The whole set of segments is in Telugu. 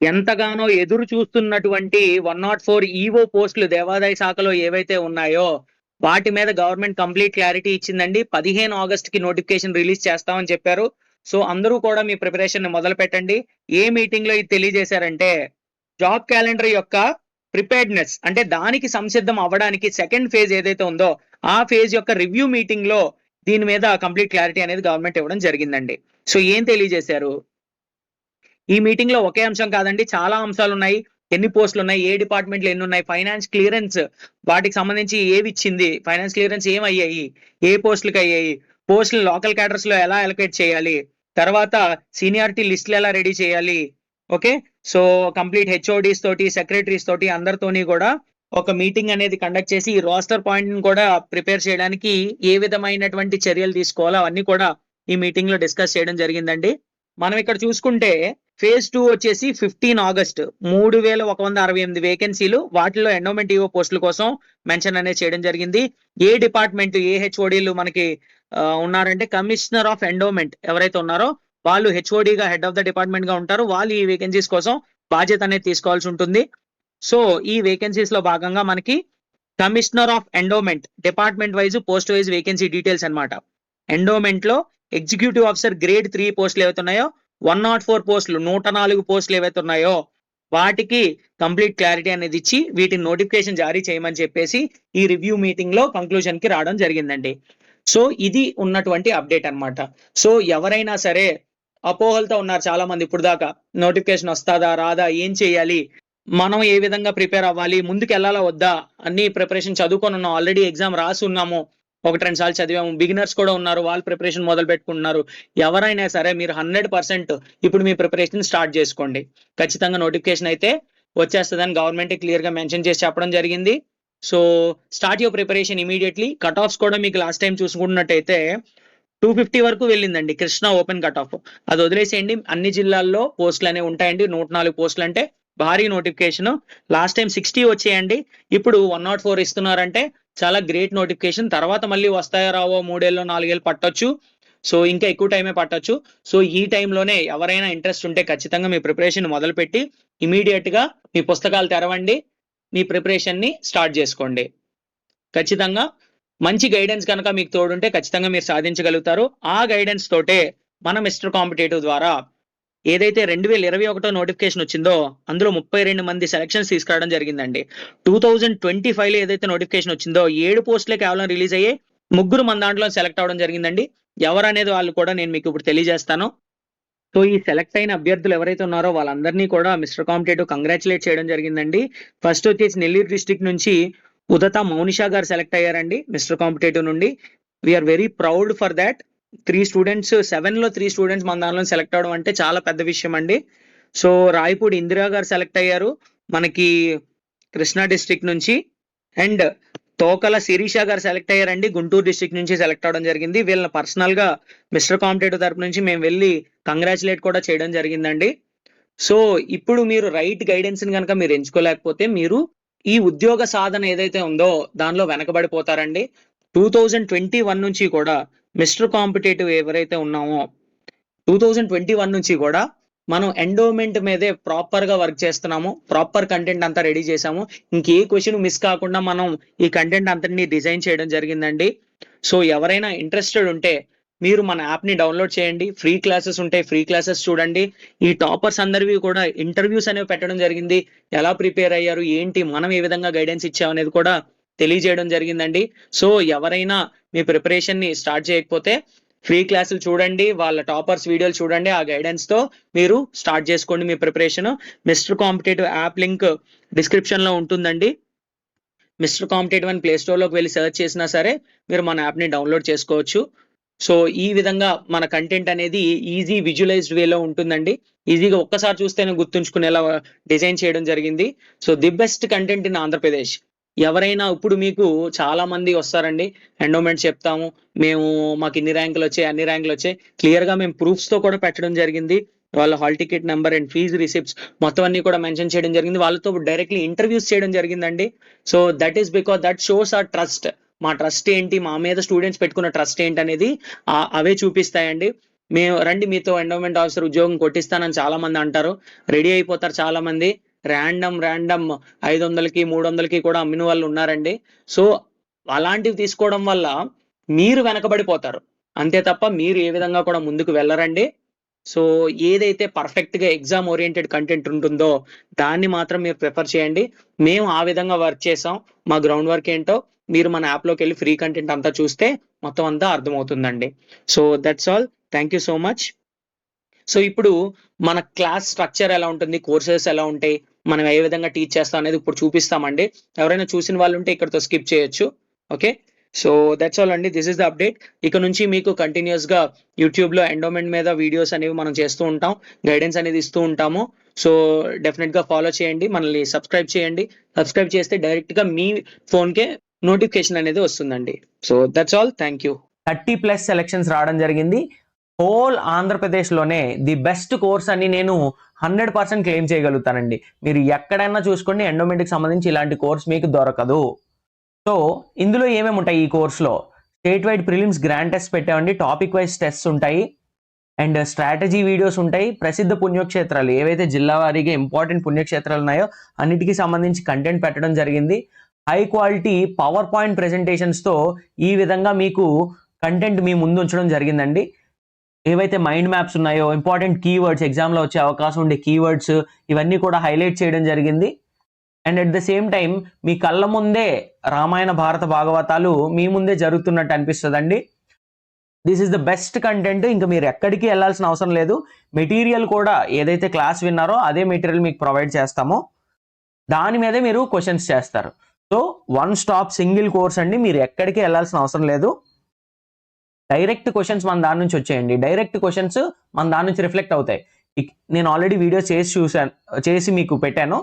ఎంతగానో ఎదురు చూస్తున్నటువంటి 104 ఈవో పోస్టులు దేవాదాయ శాఖలో ఏవైతే ఉన్నాయో వాటి మీద గవర్నమెంట్ కంప్లీట్ క్లారిటీ ఇచ్చిందండి. 15 ఆగస్ట్‌కి నోటిఫికేషన్ రిలీజ్ చేస్తామని చెప్పారు. సో అందరూ కూడా మీ ప్రిపరేషన్‌ని మొదలుపెట్టండి. ఏ మీటింగ్‌లో ఇది తెలియజేశారంటే జాబ్ క్యాలెండర్ యొక్క ప్రిపేర్డ్‌నెస్ అంటే దానికి సంసిద్ధం అవ్వడానికి సెకండ్ ఫేజ్ ఏదైతే ఉందో ఆ ఫేజ్ యొక్క రివ్యూ మీటింగ్‌లో దీని మీద కంప్లీట్ క్లారిటీ అనేది గవర్నమెంట్ ఇవ్వడం జరిగిందండి. సో ఏం తెలియజేశారు? ఈ మీటింగ్ లో ఒకే అంశం కాదండి, చాలా అంశాలు ఉన్నాయి. ఎన్ని పోస్టులు ఉన్నాయి, ఏ డిపార్ట్మెంట్లు ఎన్ని ఉన్నాయి, ఫైనాన్స్ క్లియరెన్స్ వాటికి సంబంధించి ఏవి ఇచ్చింది, ఫైనాన్స్ క్లియరెన్స్ ఏమయ్యాయి, ఏ పోస్టులకు అయ్యాయి, పోస్టులు లోకల్ క్యాడర్స్ లో ఎలా అలొకేట్ చేయాలి, తర్వాత సీనియారిటీ లిస్టులు ఎలా రెడీ చేయాలి. ఓకే, సో కంప్లీట్ హెచ్ఓడిస్ తోటి సెక్రటరీస్ తోటి అందరితోని కూడా ఒక మీటింగ్ అనేది కండక్ట్ చేసి ఈ రోస్టర్ పాయింట్ ని కూడా ప్రిపేర్ చేయడానికి ఏ విధమైనటువంటి చర్యలు తీసుకోవాలో అవన్నీ కూడా ఈ మీటింగ్ లో డిస్కస్ చేయడం జరిగిందండి. మనం ఇక్కడ చూసుకుంటే ఫేజ్ 2 వచ్చేసి 15 ఆగస్ట్ 3168 వేకెన్సీలు, వాటిలో ఎండోమెంట్ ఈఓ పోస్టుల కోసం మెన్షన్ అనేది చేయడం జరిగింది. ఏ డిపార్ట్మెంట్ ఏ హెచ్ఓడీలు మనకి ఉన్నారంటే కమిషనర్ ఆఫ్ ఎండోమెంట్ ఎవరైతే ఉన్నారో వాళ్ళు హెచ్ఓడిగా హెడ్ ఆఫ్ ద డిపార్ట్మెంట్ గా ఉంటారు. వాళ్ళు ఈ వేకెన్సీస్ కోసం బాధ్యత అనేది తీసుకోవాల్సి ఉంటుంది. సో ఈ వేకెన్సీస్ లో భాగంగా మనకి commissioner of endowment department wise post wise vacancy details అనమాట. ఎండోమెంట్ లో ఎగ్జిక్యూటివ్ ఆఫీసర్ గ్రేడ్ 3 పోస్టులు ఏవైతే ఉన్నాయో 104 పోస్టులు 104 పోస్టులు ఏవైతే ఉన్నాయో వాటికి కంప్లీట్ క్లారిటీ అనేది ఇచ్చి వీటిని నోటిఫికేషన్ జారీ చేయమని చెప్పేసి ఈ రివ్యూ మీటింగ్ లో కంక్లూజన్ కి రావడం జరిగిందండి. సో ఇది ఉన్నటువంటి అప్డేట్ అనమాట. సో ఎవరైనా సరే అపోహలతో ఉన్నారు చాలా మంది ఇప్పుడు దాకా, నోటిఫికేషన్ వస్తుందా రాదా, ఏం చేయాలి, మనం ఏ విధంగా ప్రిపేర్ అవ్వాలి, ముందుకు వెళ్ళాలా వద్దా, అన్ని ప్రిపరేషన్ చదువుకొని ఉన్నాం, ఆల్రెడీ ఎగ్జామ్ రాసి ఉన్నాము, 1-2 సార్లు చదివాము, బిగినర్స్ కూడా ఉన్నారు, వాళ్ళు ప్రిపరేషన్ మొదలు పెట్టుకుంటున్నారు. ఎవరైనా సరే మీరు 100% ఇప్పుడు మీ ప్రిపరేషన్ స్టార్ట్ చేసుకోండి. ఖచ్చితంగా నోటిఫికేషన్ అయితే వచ్చేస్తుందని గవర్నమెంట్ క్లియర్ గా మెన్షన్ చేసి చెప్పడం జరిగింది. So start your preparation immediately. Cut offs కూడా మీకు లాస్ట్ టైం చూసుకున్నట్టయితే 250 వరకు వెళ్ళిందండి కృష్ణా ఓపెన్ కట్ ఆఫ్. అది వదిలేసేయండి, అన్ని జిల్లాల్లో పోస్టులు అనేవి ఉంటాయండి. 104 పోస్టులు అంటే భారీ నోటిఫికేషన్. లాస్ట్ టైం 60 వచ్చేయండి, ఇప్పుడు 104 ఇస్తున్నారంటే చాలా గ్రేట్ నోటిఫికేషన్. తర్వాత మళ్ళీ వస్తాయో రావో 3 ఏళ్ళు 4 ఏళ్ళు పట్టొచ్చు. సో ఇంకా ఎక్కువ టైమే పట్టొచ్చు. సో ఈ టైంలోనే ఎవరైనా ఇంట్రెస్ట్ ఉంటే ఖచ్చితంగా మీ ప్రిపరేషన్ మొదలుపెట్టి ఇమీడియట్ గా మీ పుస్తకాలు తెరవండి, మీ ప్రిపరేషన్ ని స్టార్ట్ చేసుకోండి. ఖచ్చితంగా మంచి గైడెన్స్ కనుక మీకు తోడుంటే ఖచ్చితంగా మీరు సాధించగలుగుతారు. ఆ గైడెన్స్ తోటే మన మిస్టర్ కాంపిటేటివ్ ద్వారా ఏదైతే 2021 నోటిఫికేషన్ వచ్చిందో అందులో 32 మంది సెలక్షన్స్ తీసుకురావడం జరిగిందండి. 2025 లో ఏదైతే నోటిఫికేషన్ వచ్చిందో 7 పోస్టులే కేవలం రిలీజ్ అయ్యాయి, 3 మన దాంట్లో సెలెక్ట్ అవడం జరిగిందండి. ఎవరనేది వాళ్ళు కూడా నేను మీకు ఇప్పుడు తెలియజేస్తాను. సో ఈ సెలెక్ట్ అయిన అభ్యర్థులు ఎవరైతే ఉన్నారో వాళ్ళందరినీ కూడా మిస్టర్ కాంపిటేటివ్ కంగ్రాచులేట్ చేయడం జరిగిందండి. ఫస్ట్ వచ్చేసి నెల్లూరు డిస్ట్రిక్ట్ నుంచి ఉదత మౌనిషా గారు సెలెక్ట్ అయ్యారండి మిస్టర్ కాంపిటేటివ్ నుండి. We are very proud for that. 3 students, 7 లో 3 స్టూడెంట్స్ మన దానిలో సెలెక్ట్ అవడం అంటే చాలా పెద్ద విషయం అండి. సో రాయపూడి ఇందిరా గారు సెలెక్ట్ అయ్యారు మనకి కృష్ణా డిస్ట్రిక్ట్ నుంచి. అండ్ తోకల శిరీష గారు సెలెక్ట్ అయ్యారండి, గుంటూరు డిస్ట్రిక్ట్ నుంచి సెలెక్ట్ అవడం జరిగింది. వీళ్ళని పర్సనల్ గా మిస్టర్ కాంపిటేటివ్ తరపు నుంచి మేము వెళ్ళి కంగ్రాచులేట్ కూడా చేయడం జరిగిందండి. సో ఇప్పుడు మీరు రైట్ గైడెన్స్ ని కనుక మీరు ఎంచుకోలేకపోతే మీరు ఈ ఉద్యోగ సాధన ఏదైతే ఉందో దానిలో వెనకబడిపోతారండి. 2021 నుంచి కూడా మిస్టర్ కాంపిటేటివ్ ఎవరైతే ఉన్నామో 2021 నుంచి కూడా మనం ఎండోమెంట్ మీదే ప్రాపర్ గా వర్క్ చేస్తున్నాము, ప్రాపర్ కంటెంట్ అంతా రెడీ చేసాము. ఇంకే క్వశ్చన్ మిస్ కాకుండా మనం ఈ కంటెంట్ అంతటిని డిజైన్ చేయడం జరిగిందండి. సో ఎవరైనా ఇంట్రెస్టెడ్ ఉంటే మీరు మన యాప్ ని డౌన్లోడ్ చేయండి, ఫ్రీ క్లాసెస్ ఉంటాయి, ఫ్రీ క్లాసెస్ చూడండి. ఈ టాపర్స్ అందరివి కూడా ఇంటర్వ్యూస్ అనేవి పెట్టడం జరిగింది, ఎలా ప్రిపేర్ అయ్యారు ఏంటి, మనం ఏ విధంగా గైడెన్స్ ఇచ్చాం అనేది కూడా తెలియజేయడం జరిగిందండి. సో ఎవరైనా మీ ప్రిపరేషన్ ని స్టార్ట్ చేయకపోతే ఫ్రీ క్లాసులు చూడండి, వాళ్ళ టాపర్స్ వీడియోలు చూడండి, ఆ గైడెన్స్ తో మీరు స్టార్ట్ చేసుకోండి మీ preparation. Mister competitive app link description లో ఉంటుందండి. మిస్టర్ కాంపిటేటివ్ అని ప్లే స్టోర్ లోకి వెళ్ళి సెర్చ్ చేసినా సరే మీరు మన యాప్ ని డౌన్లోడ్ చేసుకోవచ్చు. సో ఈ విధంగా మన కంటెంట్ అనేది ఈజీ విజువలైజ్డ్ వేలో ఉంటుందండి. ఈజీగా ఒక్కసారి చూస్తేనే గుర్తుంచుకునేలా డిజైన్ చేయడం జరిగింది. So the best content in Andhra Pradesh. ఎవరైనా ఇప్పుడు మీకు చాలా మంది వస్తారండి, ఎండోమెంట్ చెప్తాము మేము, మాకు ఇన్ని ర్యాంకులు వచ్చాయి అన్ని ర్యాంకులు వచ్చాయి, క్లియర్ గా మేము ప్రూఫ్స్ తో కూడా పెట్టడం జరిగింది. వాళ్ళ hall ticket number and fee receipts మొత్తం అన్ని కూడా మెన్షన్ చేయడం జరిగింది. వాళ్ళతో డైరెక్ట్లీ ఇంటర్వ్యూస్ చేయడం జరిగిందండి. So that is because that shows hour trust. మా ట్రస్ట్ ఏంటి, మా మీద స్టూడెంట్స్ పెట్టుకున్న ట్రస్ట్ ఏంటి అనేది అవే చూపిస్తాయండి. మేము రండి మీతో ఎండోమెంట్ ఆఫీసర్ ఉద్యోగం కొట్టిస్తానని చాలా మంది అంటారు. రెడీ అయిపోతారు చాలా మంది. ర్యాండమ్ 500కి 300కి కూడా అమ్మిన వాళ్ళు ఉన్నారండి. సో అలాంటివి తీసుకోవడం వల్ల మీరు వెనకబడిపోతారు. అంతే తప్ప మీరు ఏ విధంగా కూడా ముందుకు వెళ్ళరండి. సో ఏదైతే పర్ఫెక్ట్‌గా ఎగ్జామ్ ఓరియెంటెడ్ కంటెంట్ ఉంటుందో దాన్ని మాత్రం మీరు ప్రిఫర్ చేయండి. మేము ఆ విధంగా వర్క్ చేసాం. మా గ్రౌండ్ వర్క్ ఏంటో మీరు మన యాప్‌లోకెళ్ళి ఫ్రీ కంటెంట్ అంతా చూస్తే మొత్తం అంతా అర్థమవుతుందండి. So that's all. Thank you so much. So ఇప్పుడు మన క్లాస్ స్ట్రక్చర్ ఎలా ఉంటుంది? కోర్సెస్ ఎలా ఉంటాయి? మనం ఏ విధంగా టీచ్ చేస్తాం అనేది ఇప్పుడు చూపిస్తామండి. ఎవరైనా చూసిన వాళ్ళు ఉంటే ఇక్కడితో స్కిప్ చేయొచ్చు. ఓకే. సో దట్స్ ఆల్ అండి. This is the update. ఇక నుంచి మీకు కంటిన్యూయస్‌గా యూట్యూబ్‌లో ఎండోమెంట్ మీద వీడియోస్ అనేవి మనం చేస్తూ ఉంటాం. గైడెన్స్ అనేది ఇస్తూ ఉంటాము. సో డెఫినిట్‌గా ఫాలో చేయండి. మనల్ని సబ్స్క్రైబ్ చేయండి. సబ్స్క్రైబ్ చేస్తే డైరెక్ట్‌గా మీ ఫోన్‌కే నోటిఫికేషన్ అనేది వస్తుందండి. So that's all. Thank you. 30+ selections రావడం జరిగింది. హోల్ ఆంధ్రప్రదేశ్‌లోనే ది బెస్ట్ కోర్స్ అని నేను 100% క్లెయిమ్ చేయగలుగుతానండి. మీరు ఎక్కడైనా చూసుకోండి ఎండోమెంట్‌కి సంబంధించి ఇలాంటి కోర్స్ మీకు దొరకదు. సో ఇందులో ఏమేమి ఉంటాయి ఈ కోర్స్‌లో? State wide prelims grand test పెట్టామండి. టాపిక్ వైజ్ టెస్ట్స్ ఉంటాయి. అండ్ స్ట్రాటజీ వీడియోస్ ఉంటాయి. ప్రసిద్ధ పుణ్యక్షేత్రాలు ఏవైతే జిల్లా వారీగా ఇంపార్టెంట్ పుణ్యక్షేత్రాలు ఉన్నాయో అన్నిటికీ సంబంధించి కంటెంట్ పెట్టడం జరిగింది. హై క్వాలిటీ పవర్ పాయింట్ ప్రెజెంటేషన్స్‌తో ఈ విధంగా మీకు కంటెంట్ మీ ముందు ఉంచడం జరిగిందండి. ఏవైతే మైండ్ మ్యాప్స్ ఉన్నాయో ఇంపార్టెంట్ కీవర్డ్స్ ఎగ్జామ్‌లో వచ్చే అవకాశం ఉండే కీవర్డ్స్ ఇవన్నీ కూడా హైలైట్ చేయడం జరిగింది. And at the same time మీ కళ్ళ ముందే రామాయణ భారత భాగవతాలు మీ ముందే జరుగుతున్నట్టు అనిపిస్తదండి. This is the best content. ఇంకా మీరు ఎక్కడికి వెళ్ళాల్సిన అవసరం లేదు. మెటీరియల్ కూడా ఏదైతే క్లాస్ విన్నారో అదే మెటీరియల్ మీకు ప్రొవైడ్ చేస్తామో దాని మీదే మీరు క్వశ్చన్స్ చేస్తారు. So one stop single course అండి. మీరు ఎక్కడికి వెళ్ళాల్సిన అవసరం లేదు. డైరెక్ట్ క్వశ్చన్స్ మన దాని నుంచి వచ్చేయండి. డైరెక్ట్ క్వశ్చన్స్ మన దాని నుంచి రిఫ్లెక్ట్ అవుతాయి. నేను ఆల్రెడీ వీడియోస్ చేసి మీకు పెట్టాను.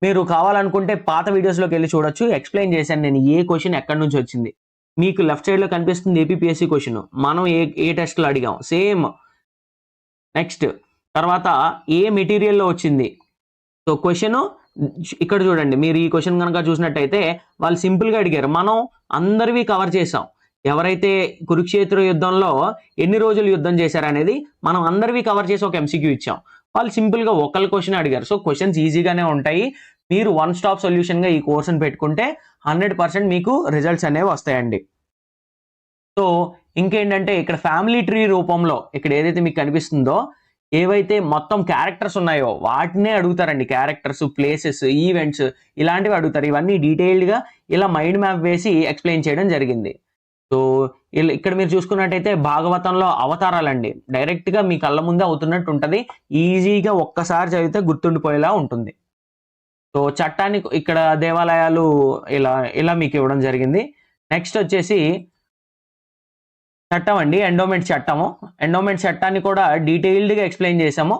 మీరు కావాలనుకుంటే పాత వీడియోస్లోకి వెళ్ళి చూడొచ్చు. ఎక్స్ప్లెయిన్ చేశాను నేను ఏ క్వశ్చన్ ఎక్కడి నుంచి వచ్చింది. మీకు లెఫ్ట్ సైడ్లో కనిపిస్తుంది ఏపీపీఎస్సీ క్వశ్చన్. మనం ఏ టెస్ట్లో అడిగాం సేమ్. నెక్స్ట్ తర్వాత ఏ మెటీరియల్లో వచ్చింది. సో క్వశ్చన్ ఇక్కడ చూడండి. మీరు ఈ క్వశ్చన్ కనుక చూసినట్టయితే వాళ్ళు సింపుల్గా అడిగారు. మనం అందరివి కవర్ చేసాం. ఎవరైతే కురుక్షేత్ర యుద్ధంలో ఎన్ని రోజులు యుద్ధం చేశారనేది మనం అందరివి కవర్ చేసి ఒక ఎంసీక్యూ ఇచ్చాం. వాళ్ళు సింపుల్గా ఒకళ్ళ క్వశ్చన్ అడిగారు. సో క్వశ్చన్స్ ఈజీగానే ఉంటాయి. మీరు వన్ స్టాప్ సొల్యూషన్గా ఈ కోర్సును పెట్టుకుంటే 100% మీకు రిజల్ట్స్ అనేవి వస్తాయండి. సో ఇంకేంటంటే ఇక్కడ ఫ్యామిలీ ట్రీ రూపంలో ఇక్కడ ఏదైతే మీకు కనిపిస్తుందో ఏవైతే మొత్తం క్యారెక్టర్స్ ఉన్నాయో వాటినే అడుగుతారండి. క్యారెక్టర్స్, ప్లేసెస్, ఈవెంట్స్ ఇలాంటివి అడుగుతారు. ఇవన్నీ డీటెయిల్డ్గా ఇలా మైండ్ మ్యాప్ వేసి ఎక్స్ప్లెయిన్ చేయడం జరిగింది. సో ఇక్కడ మీరు చూసుకున్నట్టయితే భాగవతంలో అవతారాలండి. డైరెక్ట్గా మీ కళ్ళ ముందే అవుతున్నట్టు ఉంటుంది. ఈజీగా ఒక్కసారి చదివితే గుర్తుండిపోయేలా ఉంటుంది. సో చట్టాన్ని ఇక్కడ దేవాలయాలు ఇలా మీకు ఇవ్వడం జరిగింది. నెక్స్ట్ వచ్చేసి చట్టం అండి. ఎండోమెంట్ చట్టము. ఎండోమెంట్ చట్టాన్ని కూడా డీటెయిల్డ్గా ఎక్స్ప్లెయిన్ చేసాము.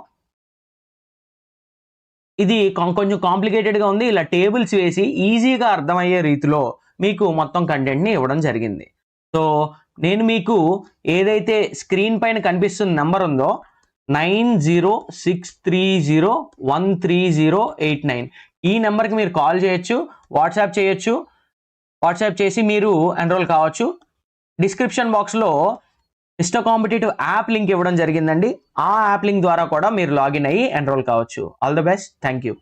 ఇది కొంచెం కాంప్లికేటెడ్గా ఉంది. ఇలా టేబుల్స్ వేసి ఈజీగా అర్థమయ్యే రీతిలో మీకు మొత్తం కంటెంట్ని ఇవ్వడం జరిగింది. సో నేను మీకు ఏదైతే స్క్రీన్ పైన కనిపిస్తున్న నెంబర్ ఉందో 9063013089 ఈ నెంబర్కి మీరు కాల్ చేయొచ్చు, వాట్సాప్ చేయొచ్చు. వాట్సాప్ చేసి మీరు ఎన్రోల్ కావచ్చు. డిస్క్రిప్షన్ బాక్స్లో మిస్టర్ కాంపిటేటివ్ యాప్ లింక్ ఇవ్వడం జరిగిందండి. ఆ యాప్ లింక్ ద్వారా కూడా మీరు లాగిన్ అయ్యి ఎన్రోల్ కావచ్చు. All the best. Thank you.